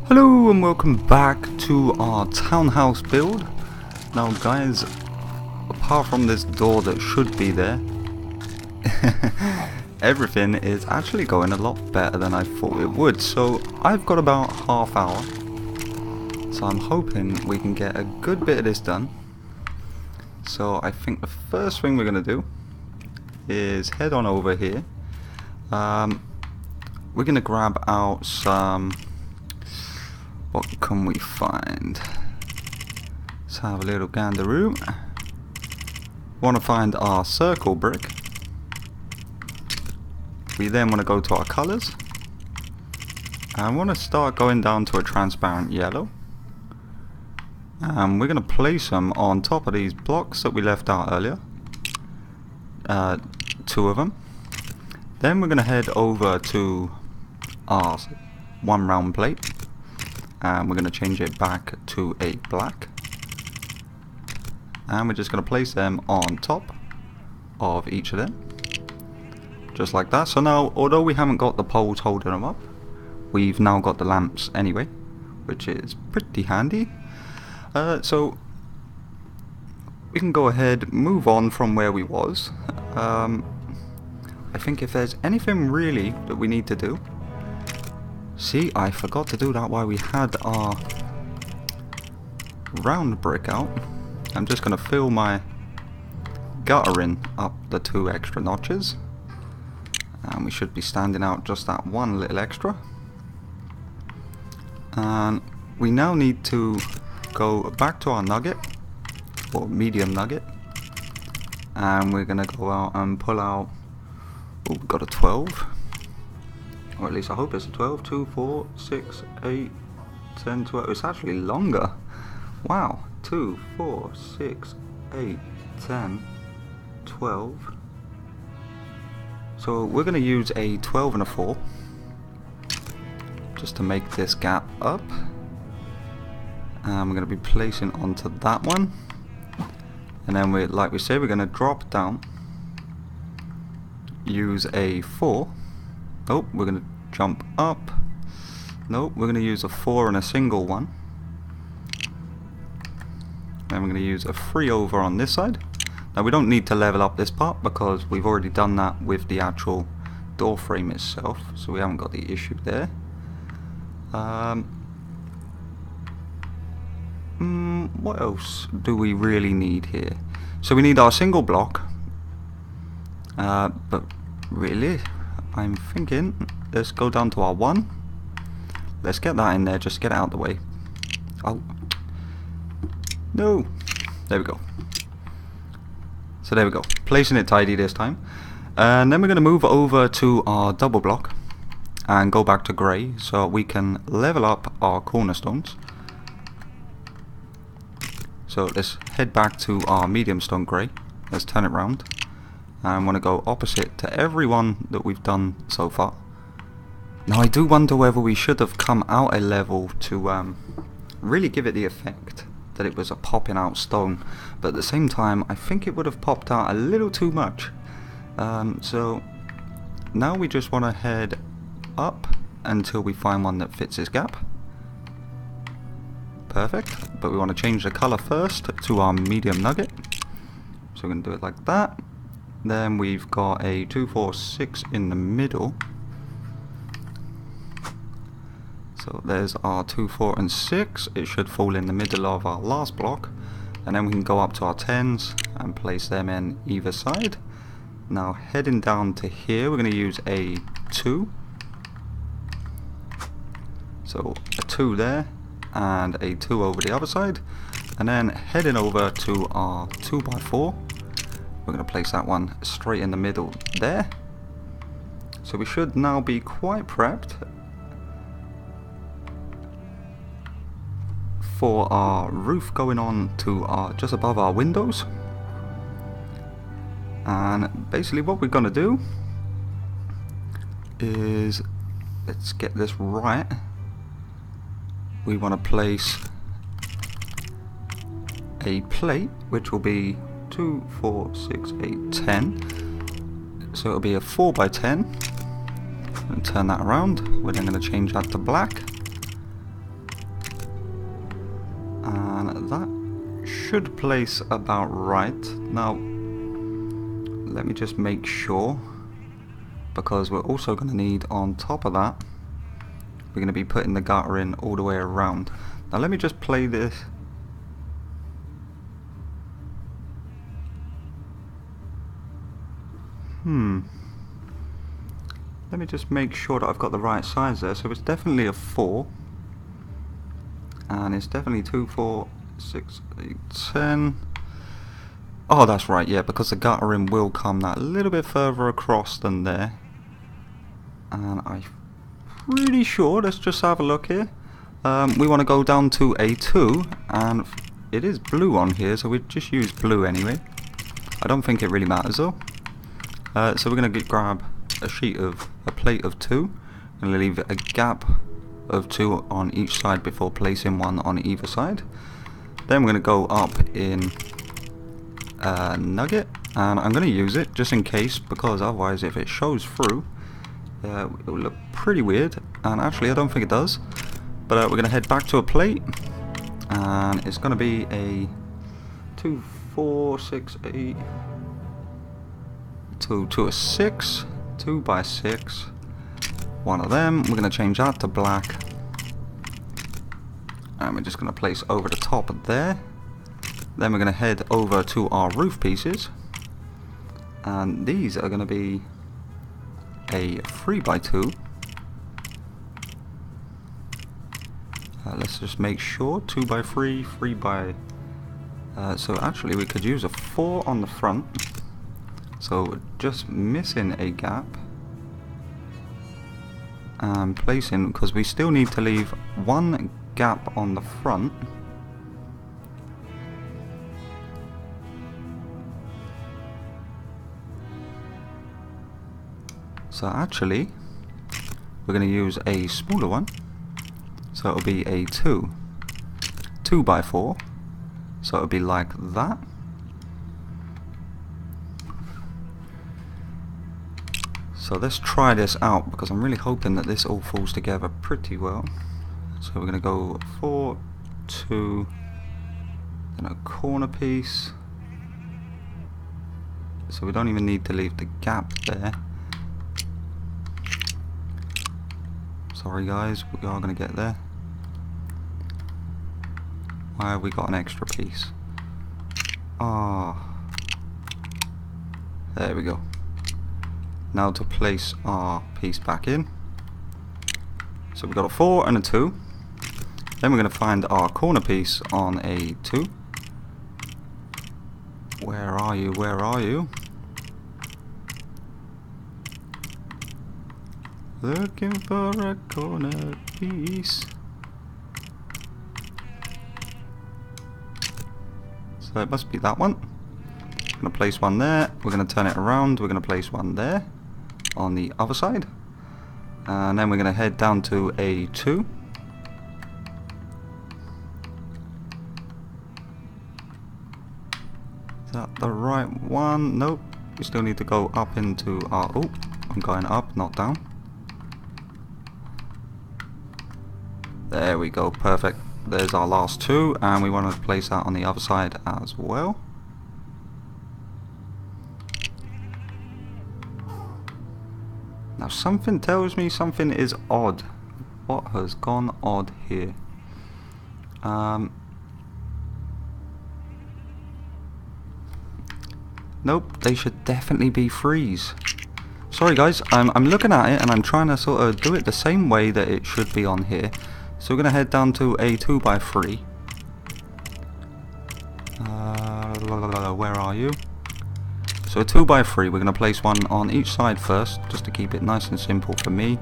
Hello and welcome back to our townhouse build. Now guys, apart from this door that should be there, everything is actually going a lot better than I thought it would. So I've got about half hour, so I'm hoping we can get a good bit of this done. So I think the first thing we're going to do is head on over here. We're going to grab out some... what can we find? Let's have a little gandaroo. Want to find our circle brick. We then want to go to our colours. And want to start going down to a transparent yellow. And we're going to place them on top of these blocks that we left out earlier. 2 of them. Then we're going to head over to our one round plate. And we're going to change it back to a black, and we're just going to place them on top of each of them, just like that. So now, although we haven't got the poles holding them up, we've now got the lamps anyway, which is pretty handy. So we can go ahead, move on from where we was. I think if there's anything really that we need to do, see, I forgot to do that while we had our round brick out. I'm just going to fill my guttering up the 2 extra notches. And we should be standing out just that one little extra. And we now need to go back to our nugget, or medium nugget. And we're going to go out and pull out, oh, we've got a 12. Or at least I hope it's a 12, 2, 4, 6, 8, 10, 12. It's actually longer. Wow. 2, 4, 6, 8, 10, 12. So we're going to use a 12 and a 4. Just to make this gap up. And we're going to be placing onto that one. And then we, like we said, we're going to drop down. Use a 4. Oh, we're going to jump up. Nope, we're going to use a 4 and a single one. Then we're going to use a 3 over on this side. Now we don't need to level up this part because we've already done that with the actual door frame itself, so we haven't got the issue there. What else do we really need here? So we need our single block, but really I'm thinking, let's go down to our 1. Let's get that in there, just get it out of the way. Oh. No. There we go. So there we go. Placing it tidy this time. And then we're going to move over to our double block. And go back to grey, so we can level up our cornerstones. So let's head back to our medium stone grey. Let's turn it round. I want to go opposite to everyone that we've done so far. Now I do wonder whether we should have come out a level to really give it the effect that it was a popping out stone, but at the same time I think it would have popped out a little too much. So now we just want to head up until we find one that fits this gap. Perfect, but we want to change the colour first to our medium nugget. So we're going to do it like that. Then we've got a 2, 4, 6 in the middle. So there's our 2, 4 and 6. It should fall in the middle of our last block. And then we can go up to our 10s and place them in either side. Now heading down to here, we're going to use a 2. So a 2 there and a 2 over the other side. And then heading over to our 2x4. We're going to place that one straight in the middle there. So we should now be quite prepped for our roof going on to our just above our windows. And basically what we're going to do is, let's get this right. We want to place a plate which will be 2, 4, 6, 8, 10. So it'll be a 4x10. And turn that around. We're then going to change that to black. should place about right. Now, let me just make sure, because we're also going to need, on top of that, we're going to be putting the gutter in all the way around. Now let me just play this. Let me just make sure that I've got the right size there. So it's definitely a 4. And it's definitely 2, 4, 6, 8, 10. Oh, that's right, yeah, because the guttering will come that little bit further across than there. And I'm pretty sure, let's just have a look here. We want to go down to a 2, and it is blue on here, so we just use blue anyway. I don't think it really matters though. So we're going to grab a plate of 2, and leave a gap of 2 on each side before placing one on either side. Then we're going to go up in nugget, and I'm going to use it just in case, because otherwise if it shows through it will look pretty weird, and actually I don't think it does. But we're going to head back to a plate, and it's going to be a 2, 4, 6, 8 to a 6, 2 by 6, one of them. We're going to change that to black, and we're just going to place over the top of there. Then we're going to head over to our roof pieces, and these are going to be a 3 by 2. Let's just make sure 2 by 3, 3 by. So actually we could use a 4 on the front. So we're just missing a gap, and placing, because we still need to leave one gap on the front. So actually we're going to use a smaller one, so it'll be a 2 by 4, so it'll be like that. So let's try this out, because I'm really hoping that this all falls together pretty well. So we're going to go 4, 2, then a corner piece, so we don't even need to leave the gap there. Sorry guys, we are going to get there. Why have we got an extra piece? Ah, there we go. Now to place our piece back in. So we've got a 4 and a 2. Then we're going to find our corner piece on a 2. Where are you? Where are you? Looking for a corner piece. So it must be that one. We're going to place one there. We're going to turn it around. We're going to place one there on the other side, and then we're going to head down to a 2. Is that the right one? Nope, we still need to go up into our, oh, I'm going up, not down. There we go, perfect. There's our last 2, and we want to place that on the other side as well. Now something tells me something is odd. What has gone odd here? Nope, they should definitely be 3s. Sorry guys, I'm looking at it and I'm trying to sort of do it the same way that it should be on here. So we're going to head down to a 2 by 3. Where are you? So a 2 by 3, we're going to place one on each side first, just to keep it nice and simple for me.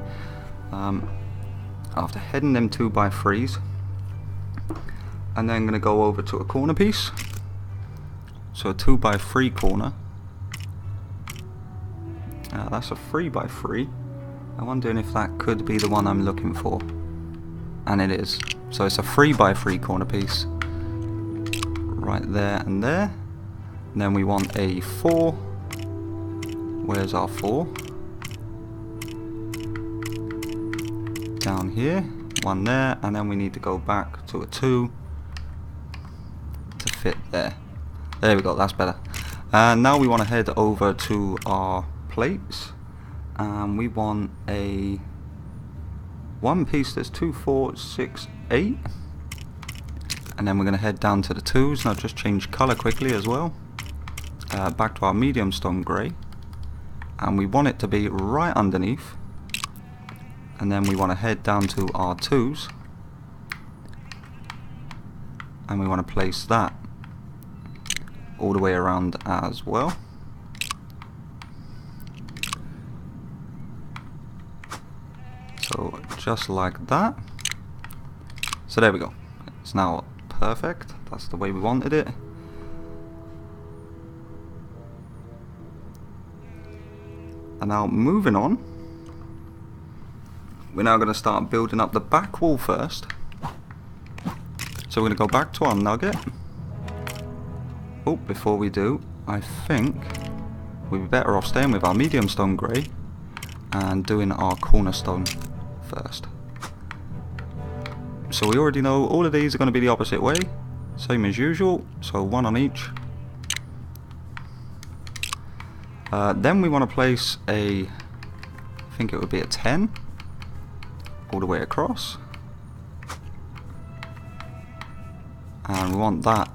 After heading them 2 by 3s, and then I'm going to go over to a corner piece. So a 2 by 3 corner. That's a 3 by 3. I'm wondering if that could be the one I'm looking for. And it is. So it's a 3 by 3 corner piece. Right there and there. And then we want a 4. Where's our 4? Down here. One there. And then we need to go back to a 2 to fit there. There we go, that's better. And now we want to head over to our plates, and we want a one piece that's 2, 4, 6, 8. And then we're going to head down to the 2s. Now just change colour quickly as well. Back to our medium stone grey. And we want it to be right underneath. And then we want to head down to our 2s. And we want to place that all the way around as well. So just like that. So there we go. It's now perfect. That's the way we wanted it. And now moving on, we're now going to start building up the back wall first. So we're going to go back to our nugget. Oh, before we do, I think we'd be better off staying with our medium stone grey and doing our cornerstone first. So we already know all of these are going to be the opposite way, same as usual, so one on each. Then we want to place I think it would be a 10 all the way across, and we want that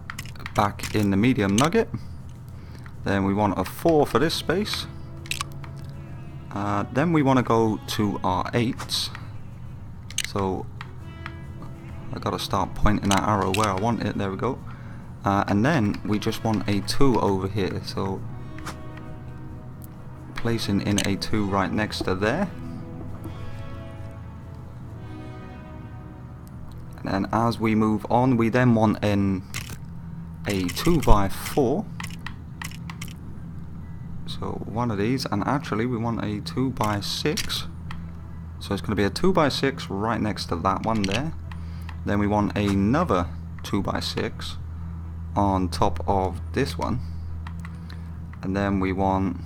back in the medium nugget. Then we want a 4 for this space. Then we want to go to our 8s, so I gotta start pointing that arrow where I want it. There we go. And then we just want a 2 over here, so placing in a 2 right next to there. And then as we move on, we then want a 2x4. So one of these, and actually we want a 2x6. So it's going to be a 2x6 right next to that one there. Then we want another 2x6 on top of this one. And then we want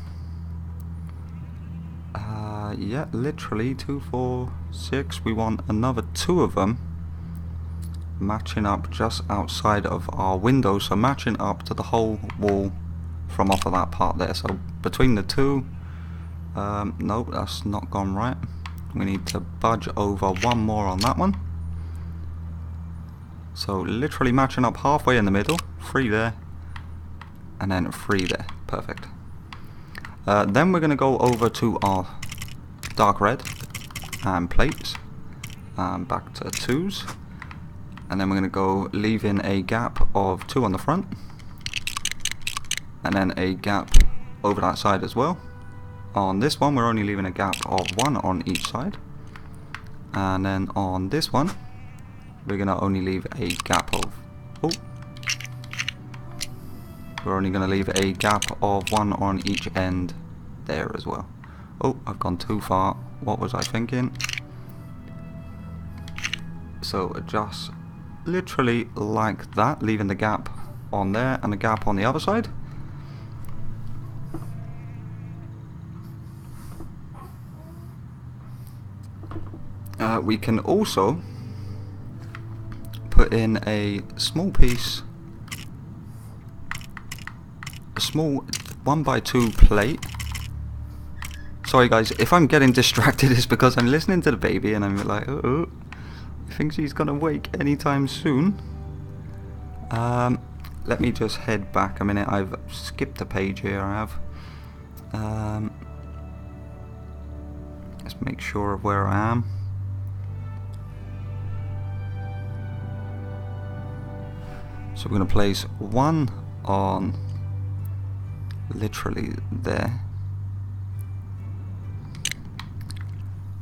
yeah, literally 2, 4, 6. We want another 2 of them matching up just outside of our window, so matching up to the whole wall from off of that part there. So between the 2, nope, that's not gone right. We need to budge over 1 more on that one. So literally matching up halfway in the middle, 3 there, and then 3 there, perfect. Then we're going to go over to our dark red and plates, and back to 2s, and then we're going to go leaving a gap of 2 on the front, and then a gap over that side as well. On this one we're only leaving a gap of 1 on each side, and then on this one we're going to only leave a gap of we're only going to leave a gap of 1 on each end there as well. Oh, I've gone too far. What was I thinking? So just literally like that, leaving the gap on there and the gap on the other side. We can also put in a small piece, a small 1x2 plate. Sorry guys, if I'm getting distracted it's because I'm listening to the baby and I'm like, oh, I think she's gonna wake anytime soon. Let me just head back a minute. I've skipped a page here, I have. Let's make sure of where I am. So we're going to place 1 on literally there.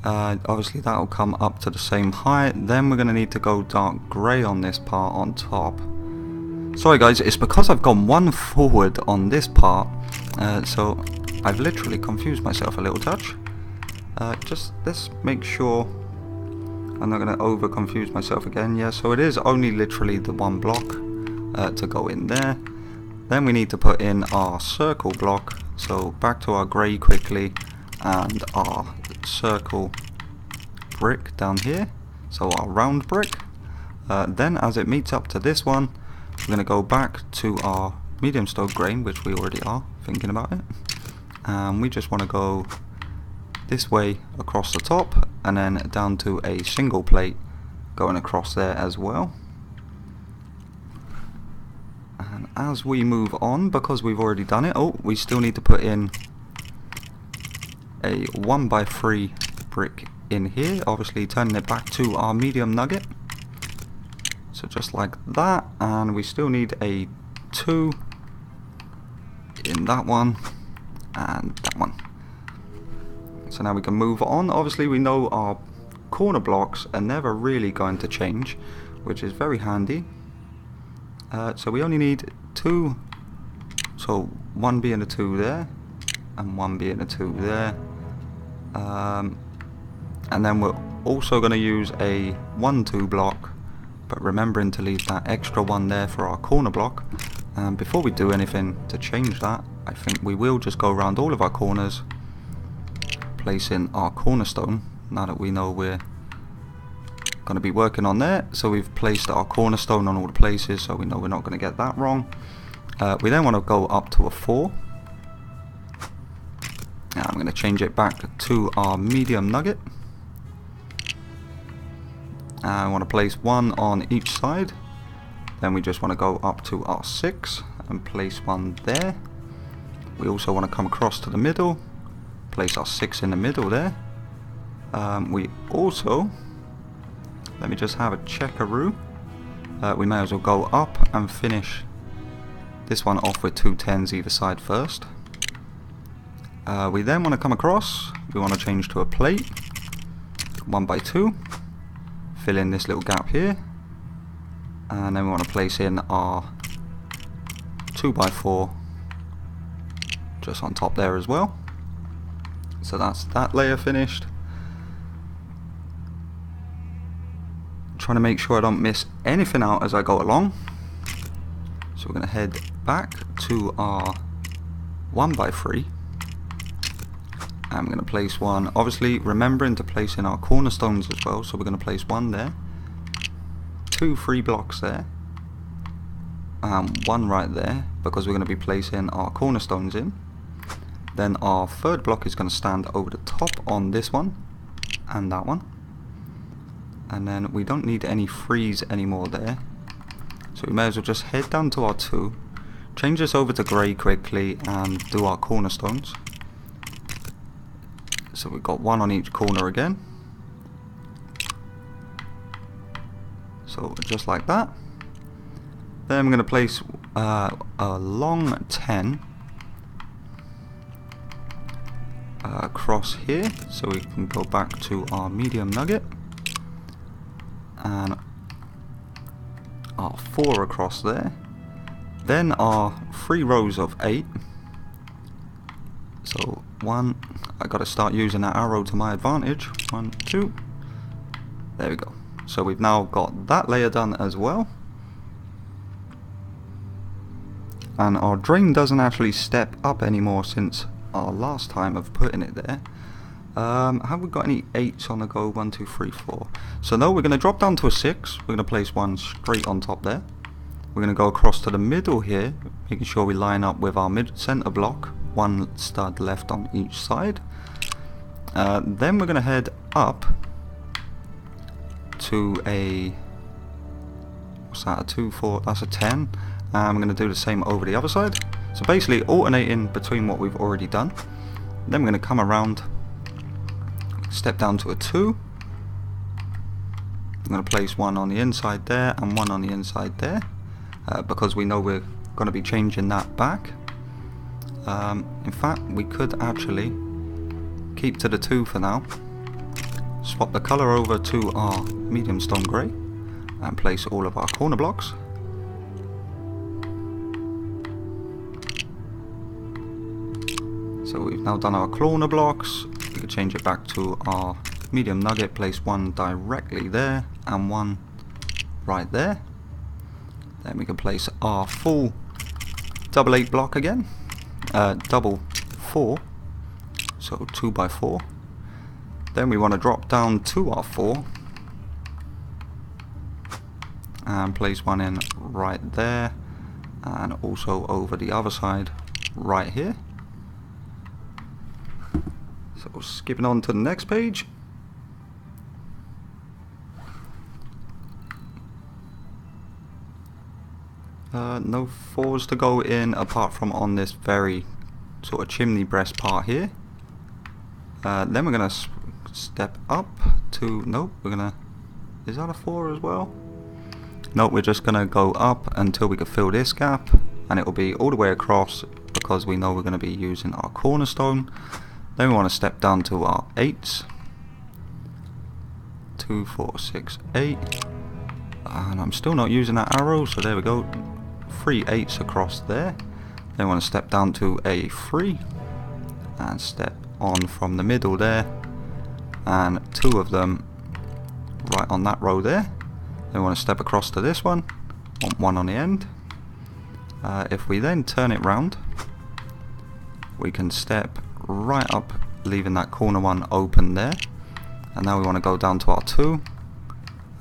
Obviously that will come up to the same height. Then we're going to need to go dark grey on this part on top. Sorry guys, it's because I've gone 1 forward on this part, so I've literally confused myself a little touch. Just let's make sure I'm not going to over confuse myself again. Yeah, so it is only literally the 1 block to go in there. Then we need to put in our circle block, so back to our grey quickly, and our circle brick down here, so our round brick. Then as it meets up to this one, we're going to go back to our medium stone grain, which we already are thinking about it, and we just want to go this way across the top and then down to a single plate going across there as well. And as we move on, because we've already done it, we still need to put in a 1x3 brick in here, obviously turning it back to our medium nugget. So just like that, and we still need a 2 in that one and that one. So now we can move on. Obviously we know our corner blocks are never really going to change, which is very handy. So we only need 2, so 1 being a 2 there and 1 being a 2 there, and then we're also going to use a 1-2 block, but remembering to leave that extra one there for our corner block. And before we do anything to change that, I think we will just go around all of our corners, placing our cornerstone, now that we know we're going to be working on there. So we've placed our cornerstone on all the places, so we know we're not going to get that wrong. We then want to go up to a 4. Now I'm going to change it back to our medium nugget. I want to place 1 on each side. Then we just want to go up to our 6 and place 1 there. We also want to come across to the middle, place our 6 in the middle there. We also, let me just have a checkaroo. We may as well go up and finish this one off with 2 10s either side first. We then want to come across, we want to change to a plate, 1x2, fill in this little gap here, and then we want to place in our 2x4 just on top there as well. So that's that layer finished. Trying to make sure I don't miss anything out as I go along. So we're going to head back to our 1x3. I'm going to place 1, obviously remembering to place in our cornerstones as well, so we're going to place 1 there, 2 free blocks there, and 1 right there, because we're going to be placing our cornerstones in. Then our third block is going to stand over the top on this one and that one, and then we don't need any frees anymore there, so we may as well just head down to our 2, change this over to grey quickly and do our cornerstones. So we've got 1 on each corner again, so just like that. Then I'm going to place a long 10 across here, so we can go back to our medium nugget, and our 4 across there, then our 3 rows of 8. So 1, I got to start using that arrow to my advantage, 1, 2, there we go. So we've now got that layer done as well, and our drain doesn't actually step up anymore since our last time of putting it there. Have we got any 8s on the go? 1, 2, 3, 4. So no, we're going to drop down to a 6. We're going to place 1 straight on top there. We're going to go across to the middle here, making sure we line up with our mid-center block, 1 stud left on each side. Then we're going to head up to a, what's that, a 2, 4, that's a 10. I'm going to do the same over the other side. So basically alternating between what we've already done. Then we're going to come around, step down to a 2. I'm going to place 1 on the inside there and 1 on the inside there, because we know we're going to be changing that back. In fact, we could actually keep to the 2 for now, swap the colour over to our medium stone grey and place all of our corner blocks. So we've now done our corner blocks. We could change it back to our medium nugget, place 1 directly there and 1 right there. Then we can place our full double 8 block again, double 4, so 2x4. Then we want to drop down to our 4 and place one in right there, and also over the other side right here. So skipping on to the next page. No fours to go in apart from on this very sort of chimney breast part here. Then we're gonna step up to, nope, we're gonna, is that a 4 as well? Nope, we're just gonna go up until we can fill this gap, and it will be all the way across because we know we're gonna be using our cornerstone. Then we want to step down to our 8s. 2, 4, 6, 8. And I'm still not using that arrow, so there we go. 3 8s across there. Then we want to step down to a 3 and step on from the middle there, and 2 of them right on that row there. Then we want to step across to this one, want 1 on the end. If we then turn it round, we can step right up, leaving that corner one open there. And now we want to go down to our 2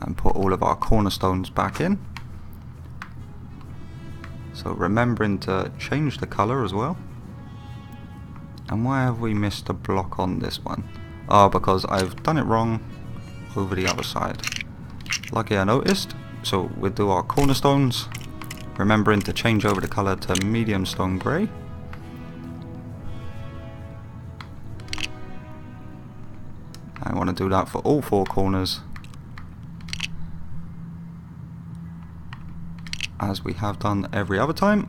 and put all of our cornerstones back in. So remembering to change the colour as well. And why have we missed a block on this one? Oh, because I've done it wrong over the other side. Lucky I noticed. So we'll do our cornerstones, remembering to change over the colour to medium stone grey. I want to do that for all 4 corners, as we have done every other time.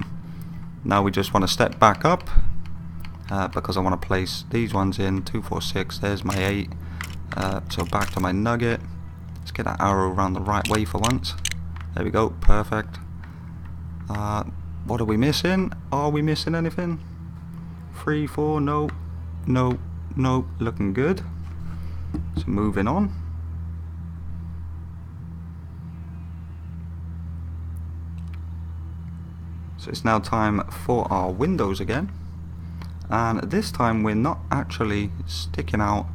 Now we just want to step back up, because I want to place these ones in. 2, 4, 6, there's my 8. So back to my nugget. Let's get that arrow around the right way for once. There we go, perfect. What are we missing? Are we missing anything? 3, 4, no, no, no, looking good. So moving on. So it's now time for our windows again, and this time we're not actually sticking out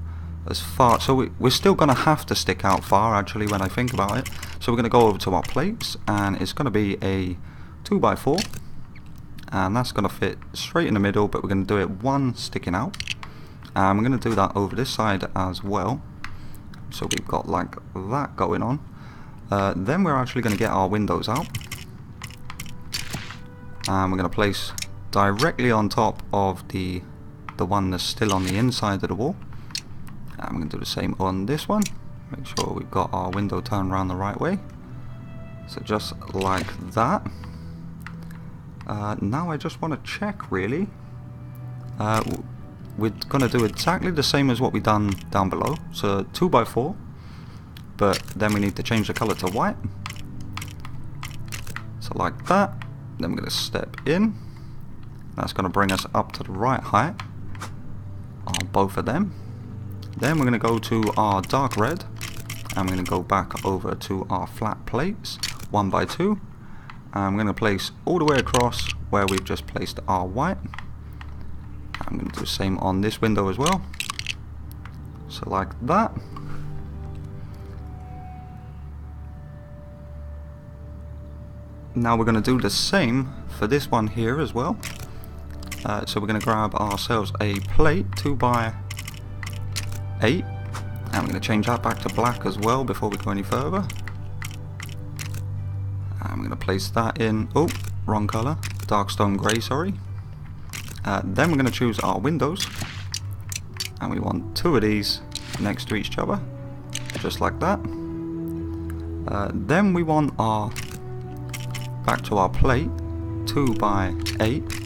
as far, so we're still going to have to stick out far actually when I think about it. So we're going to go over to our plates, and it's going to be a 2x4, and that's going to fit straight in the middle, but we're going to do it 1 sticking out. And we're going to do that over this side as well, so we've got like that going on. Then we're actually going to get our windows out, and we're going to place directly on top of the one that's still on the inside of the wall. And we're going to do the same on this one. Make sure we've got our window turned around the right way. So just like that. Now I just want to check really. We're going to do exactly the same as what we done down below. So 2x4, but then we need to change the colour to white. So like that. Then we're going to step in. That's going to bring us up to the right height on both of them. Then we're going to go to our dark red, and we're going to go back over to our flat plates 1x2, and we're going to place all the way across where we've just placed our white. I'm going to do the same on this window as well, so like that. Now we're going to do the same for this one here as well. So we're going to grab ourselves a plate 2x8, and we're going to change that back to black as well before we go any further. And we're going to place that in, oh, wrong colour, dark stone grey, sorry. Then we're going to choose our windows, and we want 2 of these next to each other, just like that. Then we want our, back to our plate 2x8,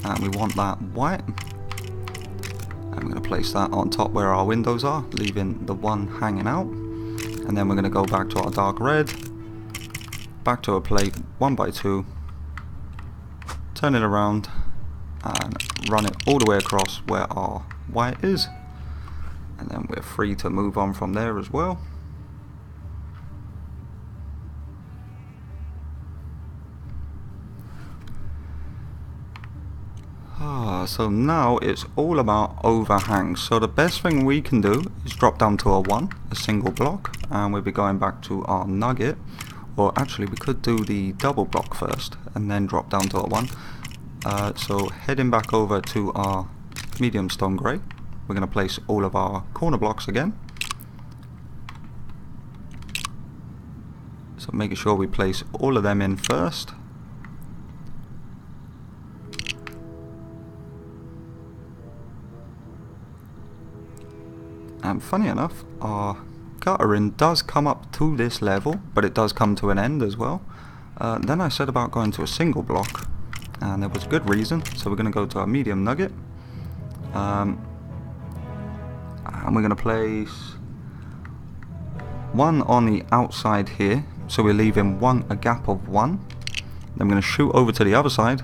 and we want that white, and we're going to place that on top where our windows are, leaving the one hanging out. And then we're going to go back to our dark red, back to a plate 1x2, turn it around and run it all the way across where our white is, and then we're free to move on from there as well. So now it's all about overhangs. So the best thing we can do is drop down to a 1, a single block, and we'll be going back to our nugget, or actually we could do the double block first and then drop down to a 1. So heading back over to our medium stone grey, we're going to place all of our corner blocks again. So making sure we place all of them in first. And funny enough, our guttering does come up to this level, but it does come to an end as well. Then I said about going to a single block, and there was a good reason. So we're going to go to our medium nugget, and we're going to place one on the outside here, so we're leaving a gap of 1. Then we're going to shoot over to the other side,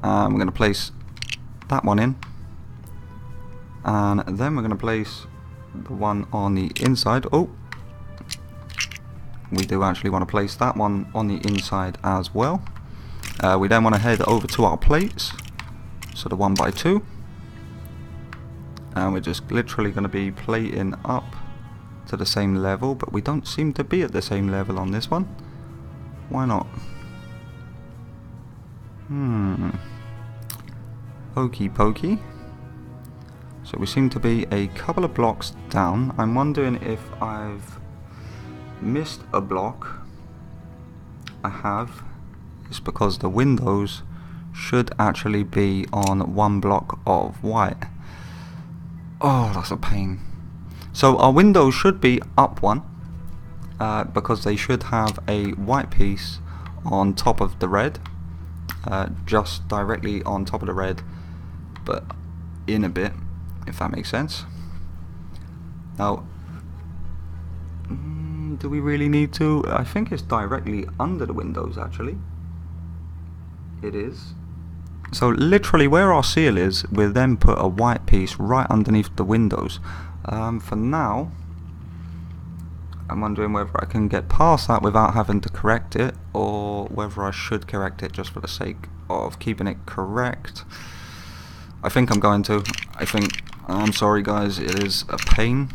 and we're going to place that one in, and then we're going to place the one on the inside. Oh, we do actually want to place that one on the inside as well. We then want to head over to our plates, so the 1x2, and we're just literally going to be plating up to the same level, but we don't seem to be at the same level on this one. Why not? Hokey pokey. So we seem to be a couple of blocks down. I'm wondering if I've missed a block. I have. It's because the windows should actually be on 1 block of white. Oh, that's a pain. So our windows should be up 1, because they should have a white piece on top of the red, just directly on top of the red, but in a bit, if that makes sense. Now, do we really need to? I think it's directly under the windows actually. It is. So literally where our seal is, we'll then put a white piece right underneath the windows. For now, I'm wondering whether I can get past that without having to correct it, or whether I should correct it just for the sake of keeping it correct. I think I'm going to. I'm sorry guys, it is a pain,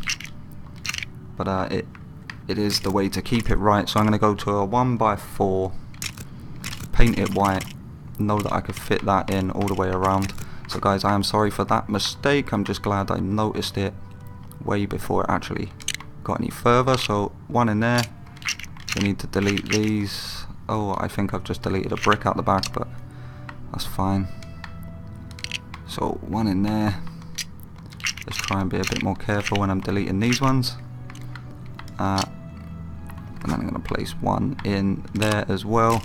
but it is the way to keep it right. So I'm going to go to a 1x4, paint it white, know that I could fit that in all the way around. So guys, I am sorry for that mistake. I'm just glad I noticed it way before it actually got any further. So 1 in there. We need to delete these. Oh, I think I've just deleted a brick out the back, but that's fine. So 1 in there. Let's try and be a bit more careful when I'm deleting these ones. And then I'm going to place 1 in there as well.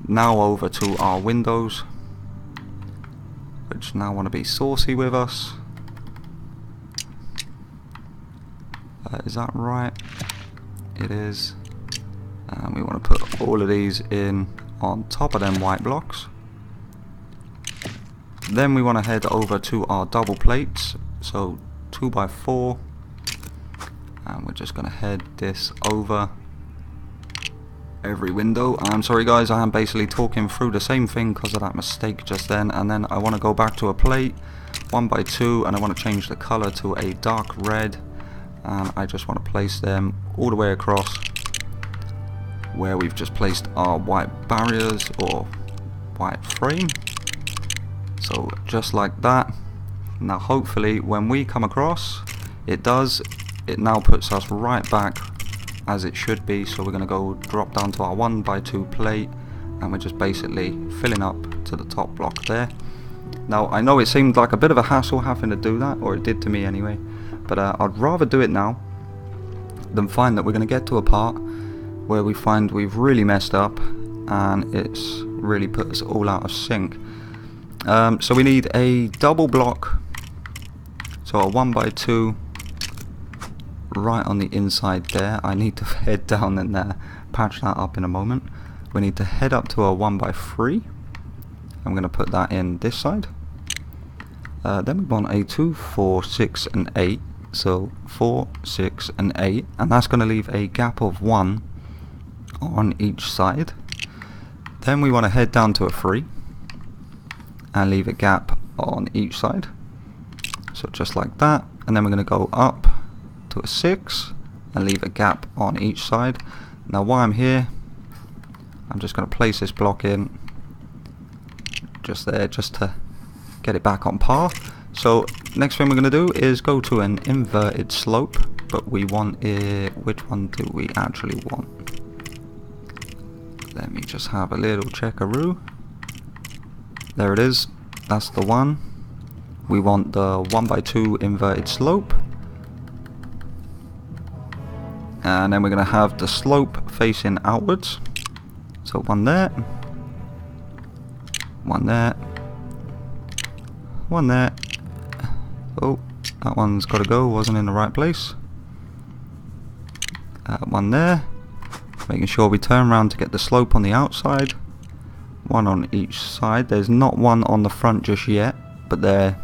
Now over to our windows, which now want to be saucy with us. Is that right? It is. And we want to put all of these in on top of them white blocks. Then we want to head over to our double plates, so 2x4, and we're just going to head this over every window. I'm sorry guys, I am basically talking through the same thing because of that mistake just then. And then I want to go back to a plate, 1x2, and I want to change the color to a dark red, and I just want to place them all the way across where we've just placed our white barriers or white frame. So just like that. Now hopefully when we come across, it now puts us right back as it should be. So we're going to go drop down to our 1x2 plate, and we're just basically filling up to the top block there. Now I know it seemed like a bit of a hassle having to do that, or it did to me anyway, but I'd rather do it now than find that we're going to get to a part where we find we've really messed up and it's really put us all out of sync. So we need a double block, so a 1x2 right on the inside there. I need to head down and patch that up in a moment. We need to head up to a 1x3. I'm going to put that in this side. Then we want a 2, 4, 6 and 8. So 4, 6 and 8, and that's going to leave a gap of 1 on each side. Then we want to head down to a 3 and leave a gap on each side, so just like that. And then we're going to go up to a 6 and leave a gap on each side. Now while I'm here, I'm just going to place this block in just there, just to get it back on par. So next thing we're going to do is go to an inverted slope, but we want it, which one do we actually want? Let me just have a little checkaroo. There it is, that's the one. We want the 1x2 inverted slope. And then we're going to have the slope facing outwards. So one there, one there, one there. Oh, that one's got to go, wasn't in the right place. One there, making sure we turn around to get the slope on the outside. One on each side. There's not one on the front just yet, but there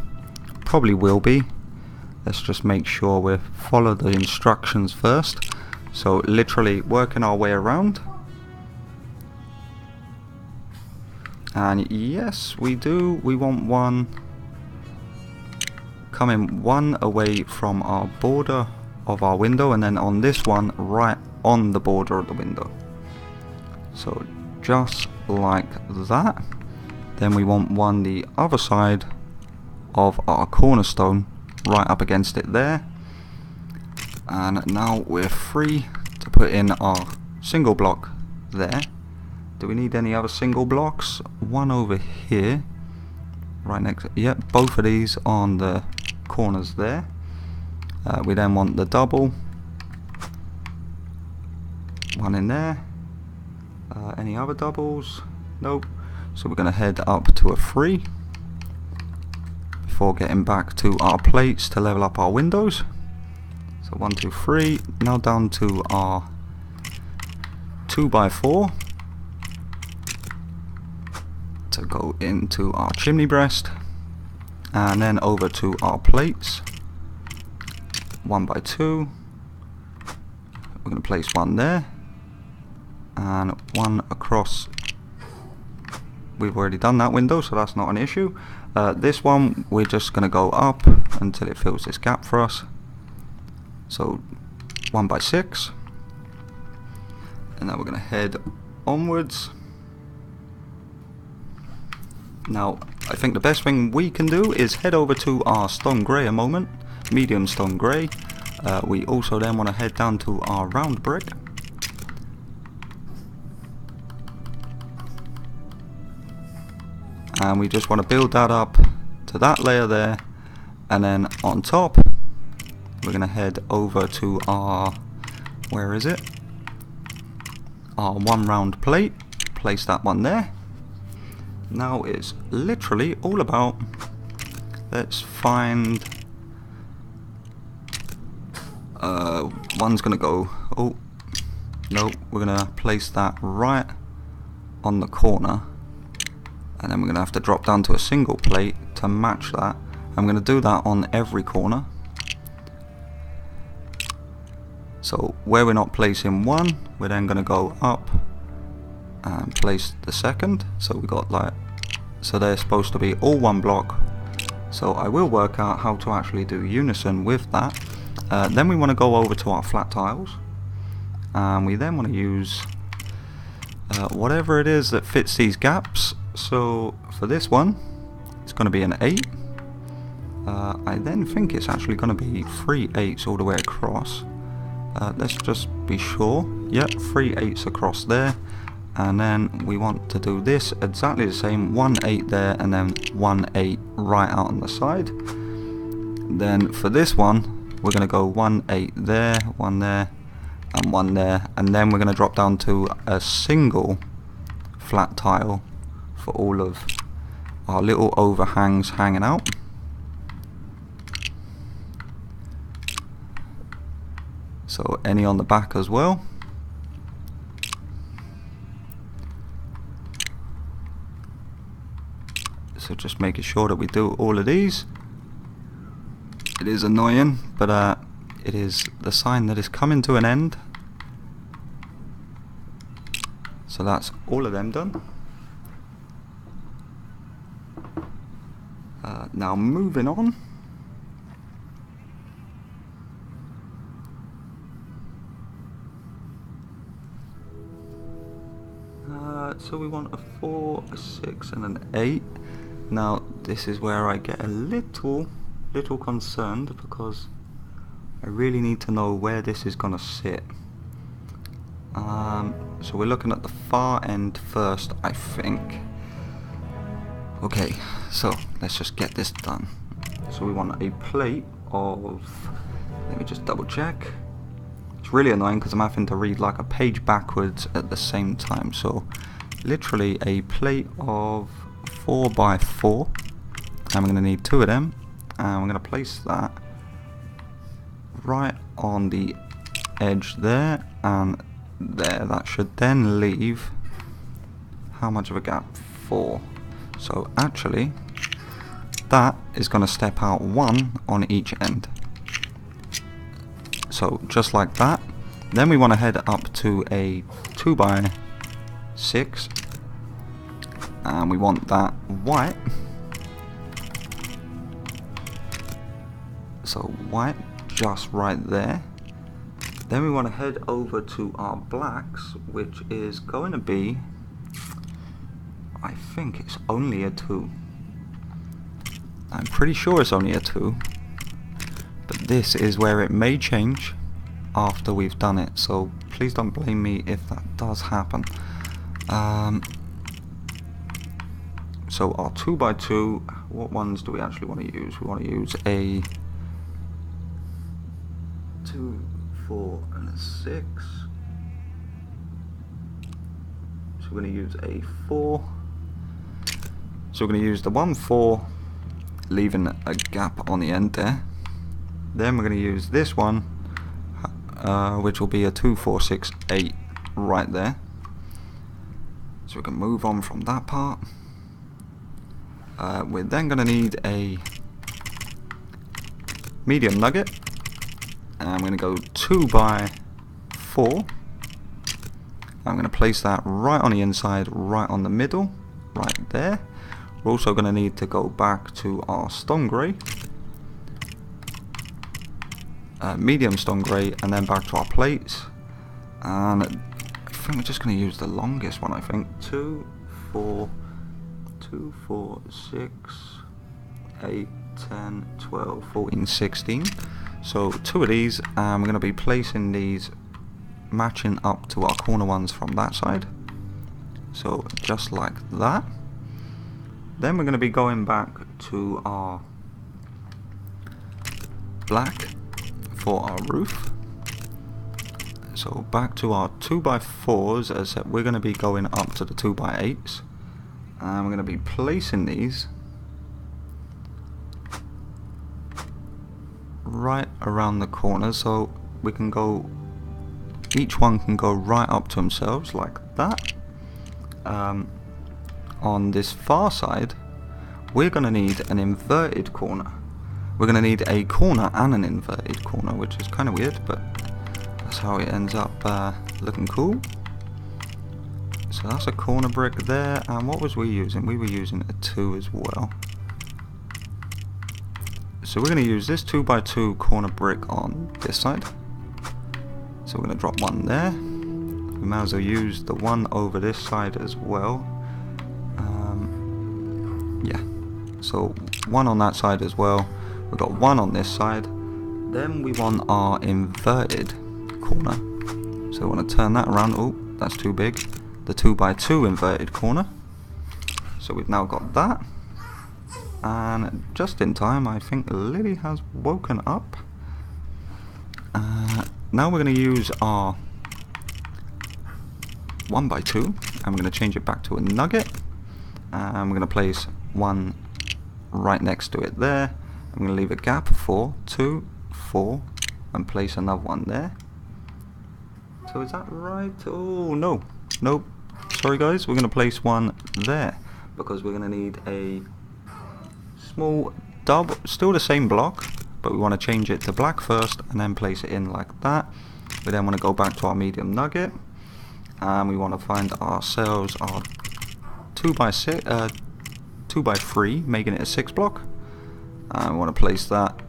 probably will be. Let's just make sure we follow the instructions first. So literally working our way around. And yes, we do. We want one coming one away from our border of our window, and then on this one right on the border of the window. So just like that. Then we want one the other side of our cornerstone right up against it there. And now we're free to put in our single block there. Do we need any other single blocks? One over here, right next. Yep, both of these on the corners there. We then want the double. One in there. Any other doubles? Nope. So we're going to head up to a 3 before getting back to our plates to level up our windows. So 1, 2, 3. Now down to our 2x4 to go into our chimney breast, and then over to our plates. 1x2. We're going to place one there and one across. We've already done that window, so that's not an issue. This one we're just going to go up until it fills this gap for us. So 1x6, and then we're going to head onwards. Now I think the best thing we can do is head over to our stone grey a moment, medium stone grey. We also then want to head down to our round brick. And we just want to build that up to that layer there, and then on top we're going to head over to our, where is it? Our one round plate. Place that one there. Now it's literally all about, let's find, one's gonna go, oh no, we're gonna place that right on the corner, and then we're gonna have to drop down to a single plate to match that. I'm gonna do that on every corner. So where we're not placing one, we're then gonna go up and place the second. So we got like, so they're supposed to be all one block. So I will work out how to actually do unison with that. Then we want to go over to our flat tiles, and we then want to use whatever it is that fits these gaps. So for this one it's going to be an 8. I then think it's actually going to be 3 8s all the way across. Let's just be sure. Yep, 3 8s across there. And then we want to do this exactly the same, 1 8 there, and then 1 8 right out on the side. Then for this one we're going to go 1 8 there, 1 there, and 1 there, and then we're going to drop down to a single flat tile for all of our little overhangs hanging out. So any on the back as well. So just making sure that we do all of these. It is annoying, but it is the sign that is coming to an end. So that's all of them done. Now moving on. So we want a 4, a 6 and an 8. Now this is where I get a little concerned, because I really need to know where this is gonna sit. So we're looking at the far end first, I think. Okay, so let's just get this done. So we want a plate of, let me just double check. It's really annoying because I'm having to read like a page backwards at the same time. So literally a plate of 4 by 4. I'm going to need 2 of them, and we're going to place that right on the edge there and there. That should then leave how much of a gap? 4. So actually that is going to step out 1 on each end. So just like that. Then we want to head up to a 2 by 6, and we want that white. So white just right there. Then we want to head over to our blacks, which is going to be, I think it's only a 2. I'm pretty sure it's only a 2, but this is where it may change after we've done it, so please don't blame me if that does happen. So our 2 by 2, what ones do we actually want to use? We want to use a 2, 4 and a 6. So we're going to use a 4. So we're going to use the 1, 4, leaving a gap on the end there. Then we're going to use this one, which will be a 2, 4, 6, 8 right there. So we can move on from that part. We're then going to need a medium nugget, and I'm going to go 2 by 4. I'm going to place that right on the inside, right on the middle, right there. We're also going to need to go back to our stone grey, medium stone grey, and then back to our plates. And I think we're just going to use the longest one, I think. 2, 4, 2, 4, 6, 8, 10, 12, 14, 16. So 2 of these, and we're going to be placing these matching up to our corner ones from that side. So just like that. Then we're going to be going back to our black for our roof. So back to our 2 by 4s, as I said, we're going to be going up to the 2 by 8s. And we're going to be placing these right around the corner, so we can go, each one can go right up to themselves like that. On this far side, we're going to need an inverted corner. We're going to need a corner and an inverted corner, which is kind of weird, but that's how it ends up looking cool. So that's a corner brick there, and what was we using? We were using a 2 as well. So we're going to use this 2 by 2 corner brick on this side. So we're going to drop one there. We might as well use the one over this side as well. Yeah, so one on that side as well. We've got one on this side. Then we want our inverted corner. So we want to turn that around. Oh, that's too big. The 2 by 2 inverted corner. So we've now got that. And just in time, I think Lily has woken up. Now we're going to use our 1 by 2. And we're going to change it back to a nugget. And we're going to place one right next to it there. I'm going to leave a gap for 2, 4, and place another one there. So is that right? Oh no, nope. Sorry guys, we're going to place one there because we're going to need a small double, still the same block, but we want to change it to black first and then place it in like that. We then want to go back to our medium nugget, and we want to find ourselves our 2 by 3, making it a 6 block. And we want to place that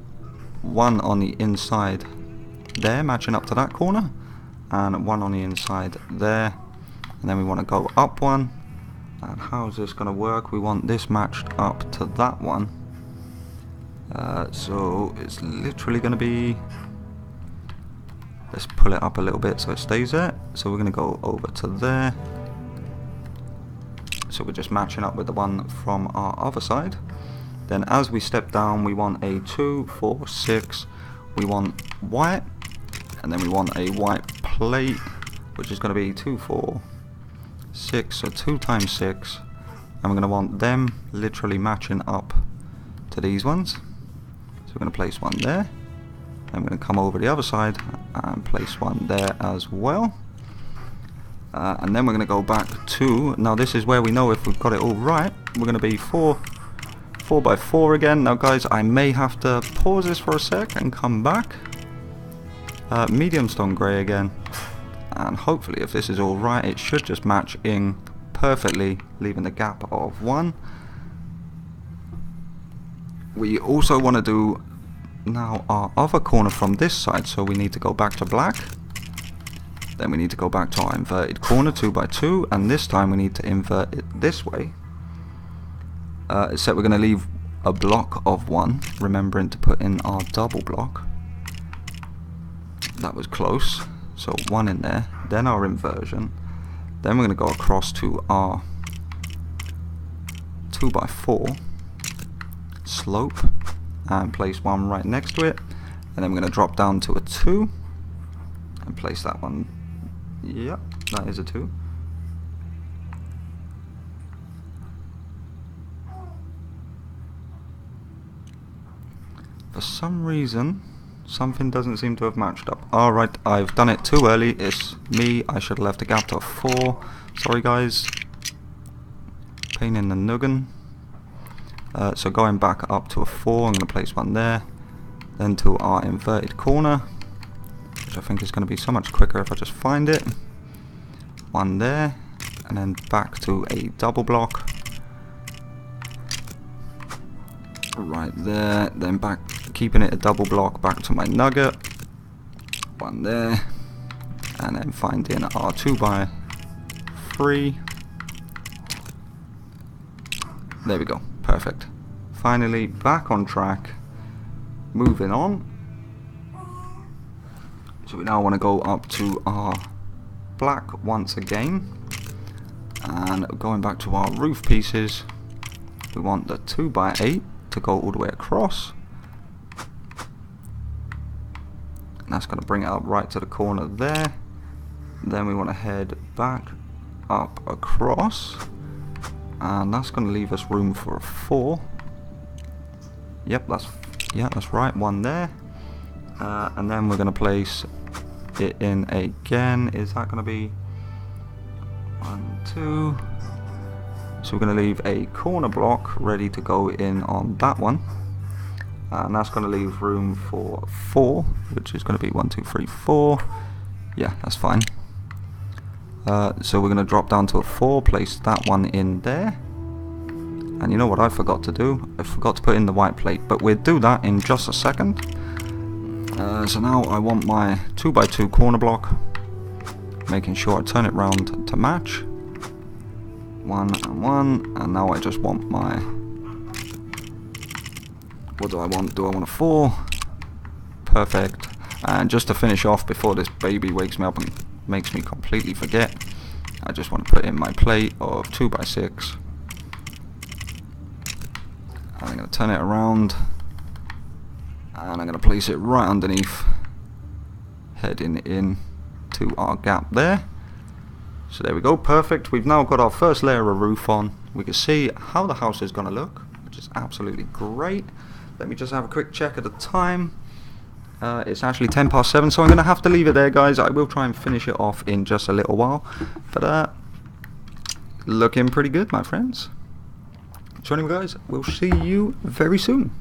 one on the inside there, matching up to that corner, and one on the inside there. and then we want to go up one. And how is this going to work? We want this matched up to that one. So it's literally going to be, let's pull it up a little bit so it stays there. So we're going to go over to there. So we're just matching up with the one from our other side. Then as we step down, we want a 2, 4, 6. We want white, and then we want a white plate, which is going to be 2, 4, 6. So 2 times 6, and we're going to want them literally matching up to these ones. So we're going to place one there. Then we're going to come over the other side and place one there as well. And then we're going to go back to, now this is where we know if we've got it all right. We're going to be 4 by 4 again. Now guys, I may have to pause this for a sec and come back. Medium stone grey again. And hopefully if this is all right, it should just match in perfectly, leaving the gap of 1. We also want to do now our other corner from this side, so we need to go back to black. Then we need to go back to our inverted corner 2 by 2, and this time we need to invert it this way. Except we're going to leave a block of 1, remembering to put in our double block. That was close, so 1 in there, then our inversion. Then we're going to go across to our 2 by 4 slope and place 1 right next to it. And then we're going to drop down to a 2 and place that one. Yep, that is a 2. For some reason, something doesn't seem to have matched up. Alright, I've done it too early. It's me. I should have left the gap to a 4. Sorry guys. Pain in the noggin. So going back up to a 4, I'm going to place one there. Then to our inverted corner, which I think is going to be so much quicker if I just find it. 1 there. And then back to a double block. Right there, then back, keeping it a double block, back to my nugget. 1 there, and then finding our 2 by 3. There we go, perfect. Finally back on track, moving on. So we now want to go up to our black once again, and going back to our roof pieces, we want the 2 by 8 to go all the way across, and that's going to bring it up right to the corner there. Then we want to head back up across, and that's going to leave us room for a 4. Yep, that's right, 1 there. And then we're going to place it in again. Is that going to be 1, 2? So we're going to leave a corner block ready to go in on that one, and that's going to leave room for 4, which is going to be 1, 2, 3, 4. Yeah, that's fine. So we're going to drop down to a 4, place that one in there. And you know what I forgot to do? I forgot to put in the white plate, but we'll do that in just a second. So now I want my 2 by 2 corner block, making sure I turn it round to match. 1 and 1, and now I just want my, what do I want? Do I want a 4? Perfect. And just to finish off before this baby wakes me up and makes me completely forget, I just want to put in my plate of 2 by 6. I'm going to turn it around, and I'm going to place it right underneath, heading in to our gap there. So there we go, perfect. We've now got our first layer of roof on. We can see how the house is going to look, which is absolutely great. Let me just have a quick check at the time. It's actually 10 past 7, so I'm going to have to leave it there, guys. I will try and finish it off in just a little while. But looking pretty good, my friends. So anyway, guys, we'll see you very soon.